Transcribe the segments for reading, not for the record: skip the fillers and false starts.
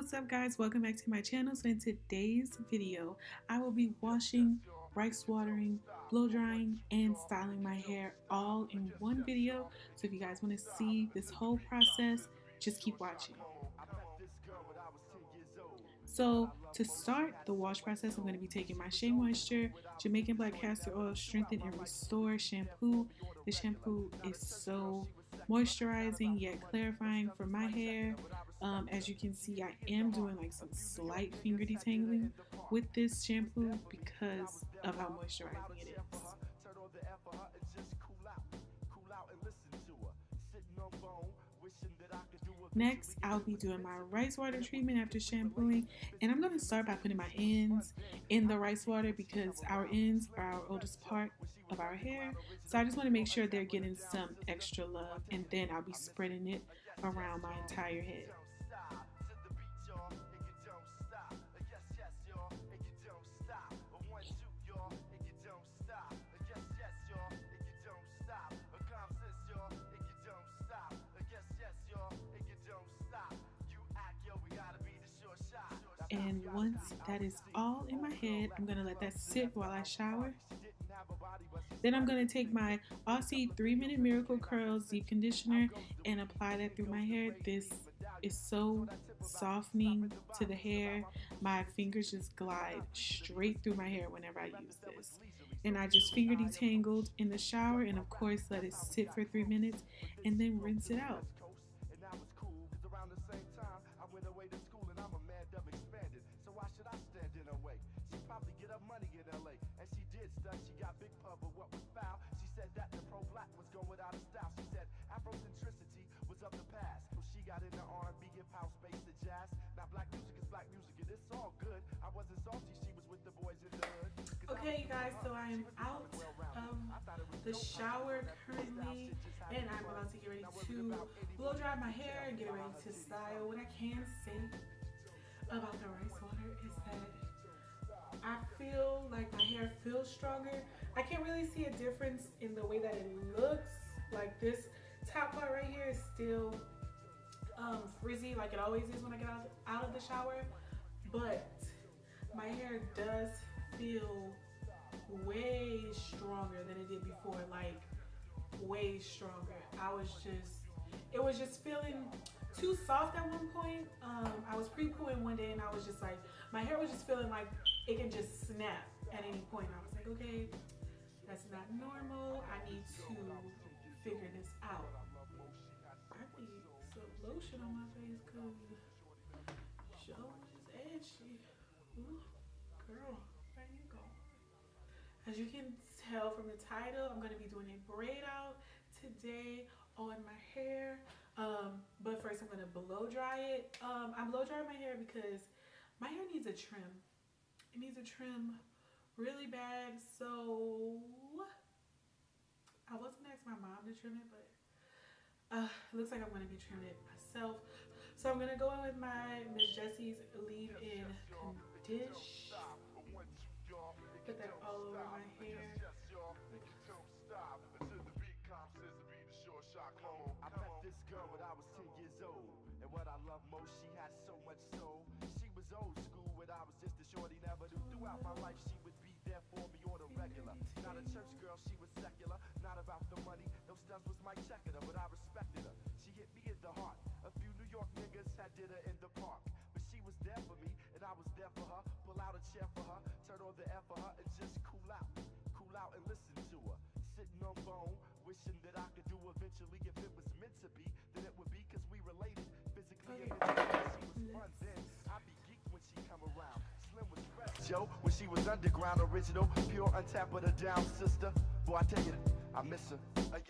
what's up guys, welcome back to my channel. So in today's video I will be washing, rice watering, blow drying, and styling my hair all in one video. So if you guys want to see this whole process, just keep watching. So to start the wash process, I'm going to be taking my Shea Moisture Jamaican Black Castor Oil Strengthen and Restore shampoo. The shampoo is so moisturizing yet clarifying for my hair. As you can see, I am doing like some slight finger detangling with this shampoo because of how moisturizing it is. Next, I'll be doing my rice water treatment after shampooing, and I'm going to start by putting my ends in the rice water because our ends are our oldest part of our hair. So I just want to make sure they're getting some extra love, and then I'll be spreading it around my entire head. And once that is all in my head, I'm going to let that sit while I shower. Then I'm going to take my Aussie 3-Minute Miracle Curls Deep Conditioner and apply that through my hair. This is so softening to the hair. My fingers just glide straight through my hair whenever I use this. And I just finger detangled in the shower and of course let it sit for 3 minutes and then rinse it out. So why should I stand in her way? She probably get her money in LA, and she did stuff. She got big pub, but what was foul? She said that the pro-black was going without a style. She said Afrocentricity was of the past. So she got into R&B, hip house, bass, and jazz. Now black music is black music, and it's all good. I wasn't salty, she was with the boys in the hood. Okay, you guys, so I am out of the shower currently, and I'm about to get ready to blow dry my hair and get ready to style. What I can say about the rice water is that I feel like my hair feels stronger. I can't really see a difference in the way that it looks. Like this top part right here is still frizzy like it always is when I get out of the shower, but my hair does feel way stronger than it did before, like way stronger. It was just feeling too soft at one point. I was pre-pooing one day and I was just like, my hair was just feeling like it can just snap at any point. I was like, okay, that's not normal. I need to figure this out. I need some lotion on my face because show is edgy. Ooh, girl, where you go? As you can tell from the title, I'm going to be doing a braid out today on my hair. But first I'm going to blow dry it. I'm blow drying my hair because my hair needs a trim. It needs a trim really bad. So I was going to ask my mom to trim it, but it looks like I'm going to be trimming it myself. So I'm going to go in with my Miss Jessie's leave-in condition. Put that all over my hair. I met this girl when I was 10 years old, and what I love most, she had so much soul. She was old school when I was just a shorty, never knew. Throughout my life she would be there for me on a regular. Not a church girl, she was secular, not about the money. No studs was my checking her, but I respected her. She hit me in the heart. A few New York niggas had dinner in the park, but she was there for me, and I was there for her. Pull out a chair for her, turn on the air for her, and just cool out and listen to her. Sitting on bone, wishing that I could do eventually. If it was meant to be, then it would be, cause we related physically and mentally. She was fun then, I'd be geeked when she come around. Slim was fresh, Joe, when she was underground, original, pure, untapped, but a down sister. Boy, I tell you, I miss her.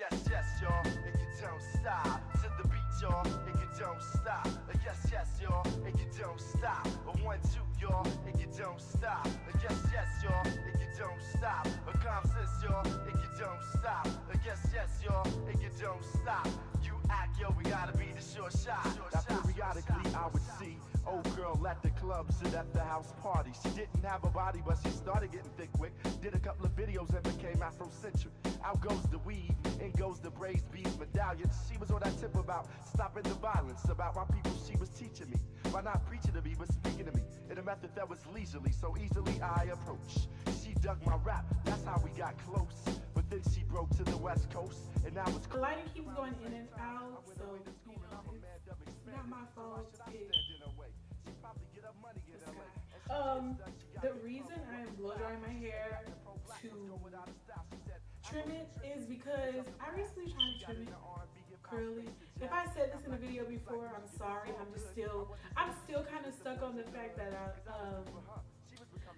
Yes, yes, y'all, and you don't stop. To the beat, y'all, and you don't stop. Yes, yes, y'all, and you don't stop. 1, 2, y'all, and you don't stop. Yes, yes, y'all, and you don't stop. Common sense, y'all, and you don't stop. Yes, yes, y'all, and you don't stop. You act, yo, we gotta be the short shot. Now periodically I would see old girl at the clubs and at the house party. She didn't have a body, but she started getting thick quick. Did a couple of videos and became Afrocentric. Out goes the weave, in goes the braids, beads, medallions. She was on that tip about stopping the violence, about my people she was teaching me. By not preaching to me, method that was leisurely, so easily I approached. She dug my rap, that's how we got close. But then she broke to the West Coast, and I was. The lighting keeps going in and out, so you know it's not my fault. The reason I'm blow drying my hair to trim it is because I recently tried to trim it curly. If I said this in a video before, I'm sorry. I'm still kind of stuck on the fact that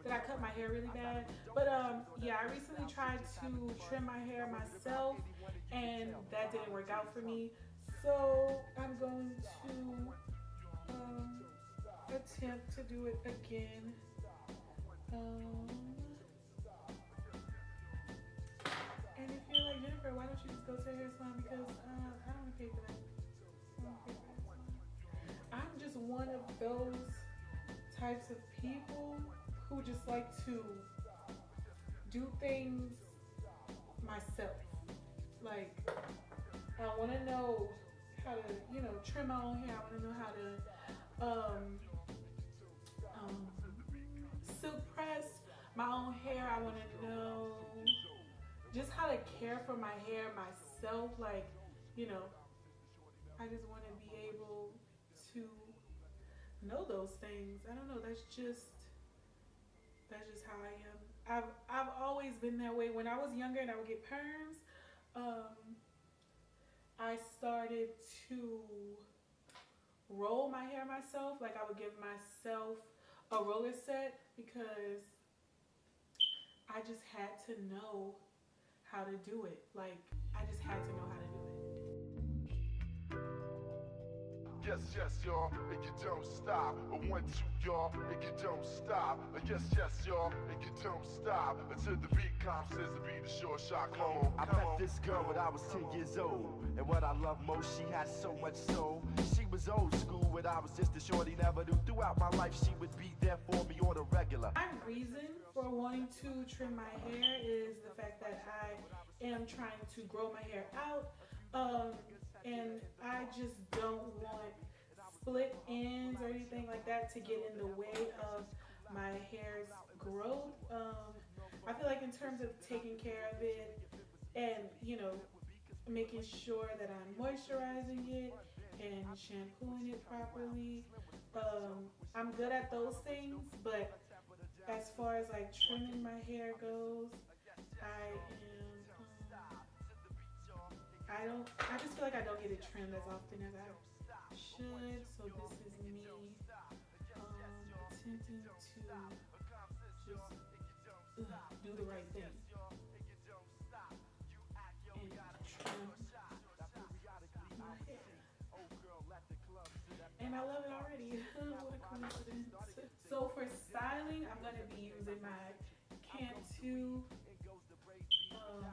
I cut my hair really bad. But yeah, I recently tried to trim my hair myself, and that didn't work out for me. So I'm going to attempt to do it again. And if you're like, Jennifer, why don't you just go to a hair salon? Because I don't want to pay for that. I'm just one of those types of people who just like to do things myself. Like, I want to know how to, you know, trim my own hair. I want to know how to silk press my own hair. I want to know just how to care for my hair myself. Like, you know, I just want to be able to know those things. I don't know. That's just how I am. I've always been that way. When I was younger and I would get perms, I started to roll my hair myself. Like, I would give myself a roller set because I just had to know how to do it. Like, I just had to know how to do it. Yes, yes, y'all, and you don't stop. A 1, 2, y'all, and you don't stop. Yes, yes, y'all, and you don't stop. Until the beat comes, says the beat is short shot. Come on, I met this girl when I was 10 years old. And what I love most, she had so much soul. She was old school when I was just a shorty, never knew. Throughout my life, she would be there for me on a regular. My reason for wanting to trim my hair is the fact that I am trying to grow my hair out. And I just don't want split ends or anything like that to get in the way of my hair's growth. I feel like in terms of taking care of it and, you know, making sure that I'm moisturizing it and shampooing it properly, I'm good at those things. But as far as like trimming my hair goes, I just feel like I don't get it trimmed as often as I should. So this is me attempting to just do the right thing and trim my hair. And I love it already. What a coincidence. So for styling, I'm going to be using my Cantu,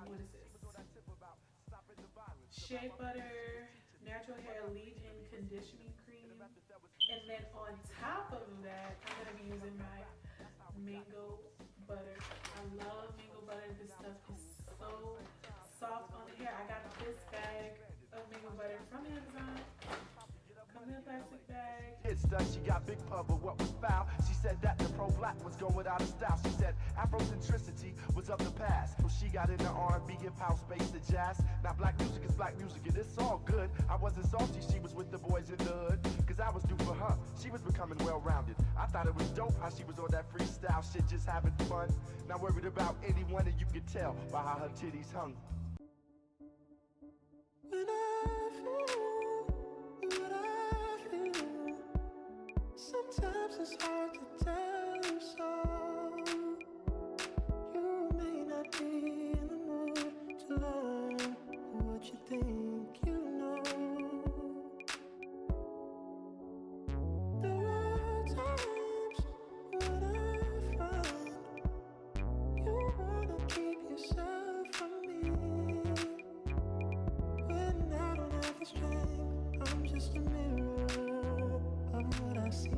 what is this? Shea Butter Natural Hair Leave-In Conditioning Cream. And then on top of that, I'm going to be using my mango butter. I love mango butter. This stuff is so soft on the hair. I got this bag of mango butter from Amazon. Comes in a plastic bag. It's done, she got big pub, but what was foul? She said that the pro-black was going out of style. She said Afrocentricity was of the past. So she got into R&B, hip-hop, space, and jazz. Now black music is black music, and it's all good. I wasn't salty, she was with the boys in the hood. Cause I was due for her, she was becoming well-rounded. I thought it was dope how she was on that freestyle shit, just having fun. Not worried about anyone, and you could tell by how her titties hung. When I feel what I feel, sometimes it's hard to tell you so. You may not be in the mood to learn what you think you know. There are times when I find you wanna keep yourself from me. When I don't have the strength, I'm just a mirror of what I see.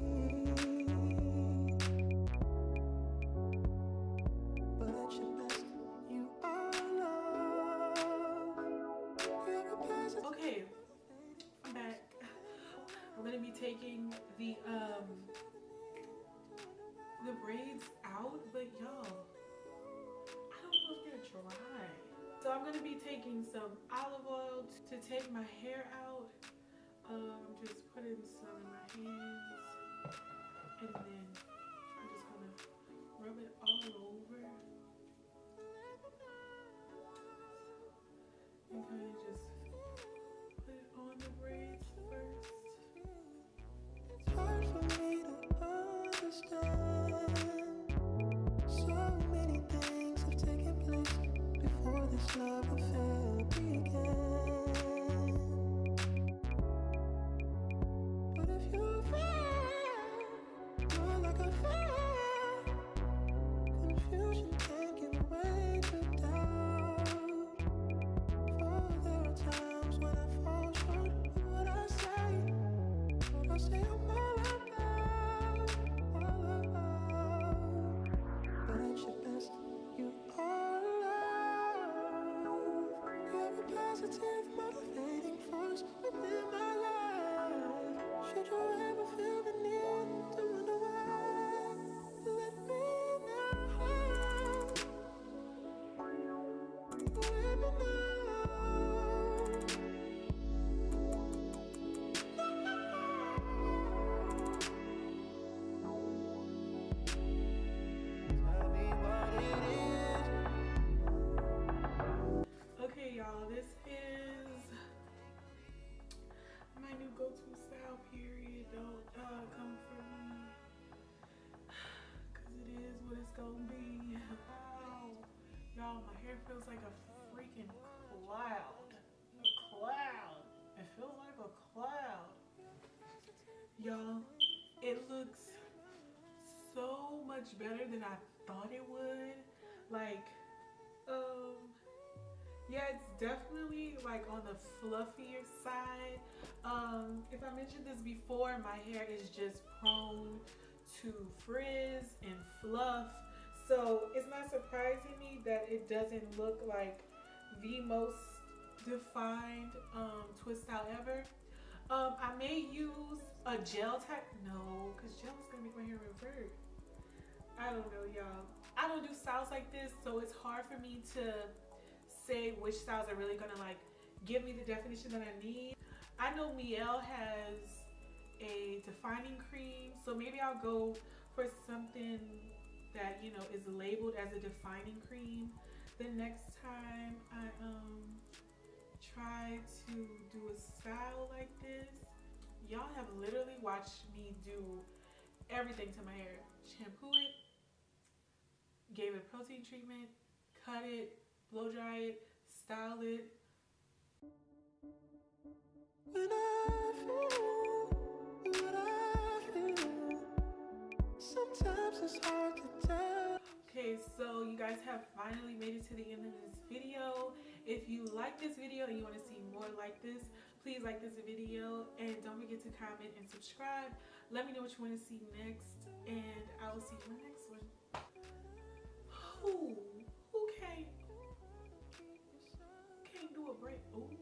But at your best, you are love. You're a positive. Okay, I'm back. I'm gonna be taking the I'm going to be taking some olive oil to take my hair out. Just putting some in my hands, and then I'm just going to rub it all over. And kind of just put it on the braids first. It's hard for me to understand. So many things have taken place before this love affair began. But if you're fair, you're like a fair. Confusion can't give way to doubt. For there are times when I fall short of what I say. But I say I'm all about. But ain't your best, you are love. You're a positive, motivating force within my life. Should you ever feel the need to wonder why, let me know. Let me know. Tell me what it is. Okay, y'all, this is my new go-to style, period. Don't come for me, because it is what it's gonna be. Wow. Y'all, my hair feels like a freaking cloud. A cloud. It feels like a cloud. Y'all, it looks so much better than I thought it would. Like, yeah, it's definitely like on the fluffier side. If I mentioned this before, my hair is just prone to frizz and fluff. So it's not surprising me that it doesn't look like the most defined twist style ever. I may use a gel type. No, because gel is gonna make my hair revert. I don't know, y'all. I don't do styles like this, so it's hard for me to say which styles are really gonna like give me the definition that I need. I know Mielle has a defining cream, so maybe I'll go for something that, you know, is labeled as a defining cream the next time I try to do a style like this. Y'all have literally watched me do everything to my hair. Shampoo it, gave it a protein treatment, cut it, blow dry it, style it. When I feel what I feel, sometimes it's hard to tell. Okay, so you guys have finally made it to the end of this video. If you like this video and you want to see more like this, please like this video and don't forget to comment and subscribe. Let me know what you want to see next, and I will see you in the next one. Who can't do a braid? Ooh.